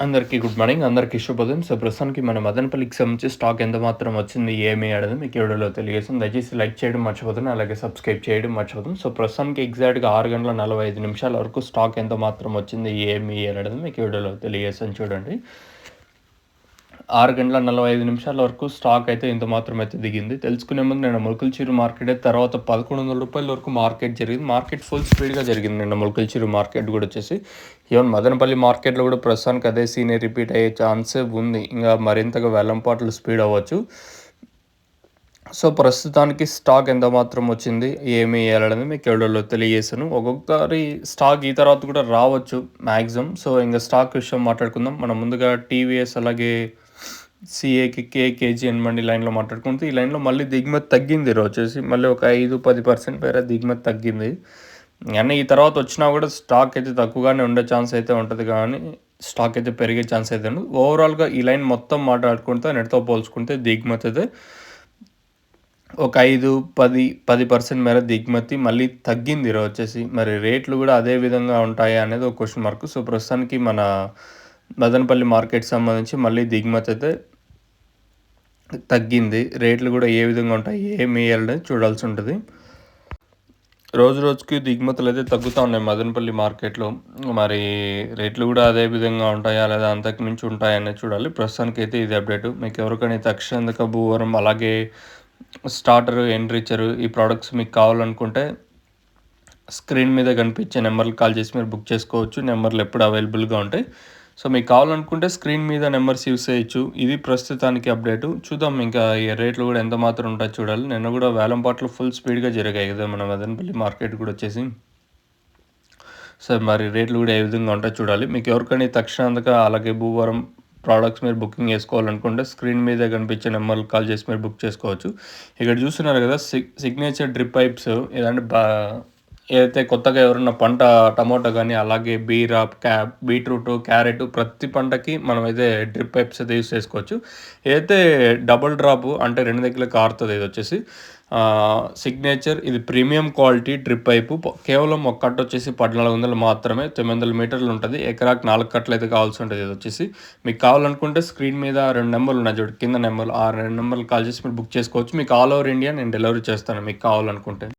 అందరికీ good morning. అందరికీ శుభోదయం. సో, ప్రస్తుతానికి మన మదనపల్లికి సంబంధించి స్టాక్ ఎంత మాత్రం వచ్చింది, ఏమి అనేది మీకు ఈ వీడియోలో తెలియజేస్తాను. దయచేసి లైక్ చేయడం మర్చిపోతున్నాను. అలాగే సబ్స్క్రైబ్ చేయడం మర్చిపోతున్నాను. సో, ప్రస్తుతానికి ఎగ్జాక్ట్‌గా 6:45 వరకు స్టాక్ ఎంత మాత్రం వచ్చింది, ఏమి అనేది మీకు ఈ వీడియోలో తెలియజేస్తాను చూడండి. 6:45 వరకు స్టాక్ అయితే ఇంత మాత్రం అయితే దిగింది. తెలుసుకునే ముందు నిన్న మొలకల్చెరువు మార్కెట్ తర్వాత రూ. 1,100 వరకు మార్కెట్ జరిగింది. మార్కెట్ ఫుల్ స్పీడ్‌గా జరిగింది నిన్న మొలకల్చెరువు మార్కెట్ కూడా వచ్చేసి. ఈవెన్ మదనపల్లి మార్కెట్‌లో కూడా ప్రస్తుతానికి అదే సీనే రిపీట్ అయ్యే ఛాన్సే ఉంది. ఇంకా మరింతగా వేలంపాట్లు స్పీడ్ అవ్వచ్చు. సో, ప్రస్తుతానికి స్టాక్ ఎంత మాత్రం వచ్చింది, ఏమి అనేది మీకు వీడియోలో తెలియజేశాను. ఒక్కొక్కసారి స్టాక్ ఈ తర్వాత కూడా రావచ్చు మ్యాక్సిమం. సో, ఇంకా స్టాక్ విషయం మాట్లాడుకుందాం. మనం ముందుగా టీవీఎస్ అలాగే సిఏకి కేజీఎన్ మండి లైన్లో మాట్లాడుకుంటే ఈ లైన్లో మళ్ళీ దిగుమతి తగ్గింది ఈరోజు వచ్చేసి. మళ్ళీ ఒక 5-10% మేర దిగుమతి తగ్గింది. కానీ ఈ తర్వాత వచ్చినా కూడా స్టాక్ అయితే తక్కువగానే ఉండే ఛాన్స్ అయితే ఉంటుంది, కానీ స్టాక్ అయితే పెరిగే ఛాన్స్ అయితే ఉండదు. ఓవరాల్గా ఈ లైన్ మొత్తం మాట్లాడుకుంటే నెట్తో పోల్చుకుంటే దిగుమతి అయితే ఒక 5-10% మేర దిగుమతి మళ్ళీ తగ్గింది ఈరోజు వచ్చేసి. మరి రేట్లు కూడా అదే విధంగా ఉంటాయా అనేది ఒక క్వశ్చన్ మార్క్. సో, ప్రస్తుతానికి మన మదనపల్లి మార్కెట్ సంబంధించి మళ్ళీ దిగుమతి అయితే తగ్గింది. రేట్లు కూడా ఏ విధంగా ఉంటాయి, ఏమి అనేది చూడాల్సి ఉంటుంది. రోజు రోజుకి దిగుమతులు అయితే తగ్గుతూ ఉన్నాయి మదనపల్లి మార్కెట్లో. మరి రేట్లు కూడా అదే విధంగా ఉంటాయా లేదా అంతకు మించి ఉంటాయా అనేది చూడాలి. ప్రస్తుతానికి అయితే ఇది అప్డేట్. మీకు ఎవరికైనా తక్షణక భూవరం అలాగే స్టార్టర్ ఎన్రిచర్ ఈ ప్రోడక్ట్స్ మీకు కావాలనుకుంటే స్క్రీన్ మీద కనిపించే నెంబర్లు కాల్ చేసి మీరు బుక్ చేసుకోవచ్చు. నెంబర్లు ఎప్పుడు అవైలబుల్గా ఉంటాయి. సో, మీకు కావాలనుకుంటే స్క్రీన్ మీద నెంబర్స్ యూస్ చేయొచ్చు. ఇది ప్రస్తుతానికి అప్డేటు. చూద్దాం ఇంకా ఈ రేట్లు కూడా ఎంత మాత్రం ఉంటాయో చూడాలి. నిన్న కూడా వేలంపాట్లు ఫుల్ స్పీడ్గా జరిగాయి కదా మన మదనపల్లి మార్కెట్ కూడా వచ్చేసి. సో, మరి రేట్లు కూడా ఏ విధంగా ఉంటాయో చూడాలి. మీకు ఎవరికైనా తక్షణంగా అలాగే భూవరం ప్రోడక్ట్స్ మీరు బుకింగ్ చేసుకోవాలనుకుంటే స్క్రీన్ మీద కనిపించే నెంబర్లు కాల్ చేసి మీరు బుక్ చేసుకోవచ్చు. ఇక్కడ చూస్తున్నారు కదా సిగ్నేచర్ డ్రిప్ పైప్స్ ఏదంటే ఏదైతే కొత్తగా ఎవరన్నా పంట టమోటా కానీ అలాగే బీట్రూట్, క్యారెట్ ప్రతి పంటకి మనమైతే డ్రిప్ పైప్స్ అయితే యూస్ చేసుకోవచ్చు. ఏదైతే డబుల్ డ్రాప్ అంటే 2 దగ్గర కారుతుంది ఇది వచ్చేసి సిగ్నేచర్. ఇది ప్రీమియం క్వాలిటీ డ్రిప్ పైపు. కేవలం ఒక కట్ట వచ్చేసి 1400 మాత్రమే. 900 మీటర్లు ఉంటుంది. ఎకరాకి 4 కట్టలు అయితే కావాల్సి ఉంటుంది. ఇది వచ్చేసి మీకు కావాలనుకుంటే స్క్రీన్ మీద 2 నెంబర్లు ఉన్నాయి చూడు కింద నెంబర్లు. ఆ 2 నెంబర్లు కాల్ చేసి మీరు బుక్ చేసుకోవచ్చు. మీకు ఆల్ ఓవర్ ఇండియా నేను డెలివరీ చేస్తాను మీకు కావాలనుకుంటే.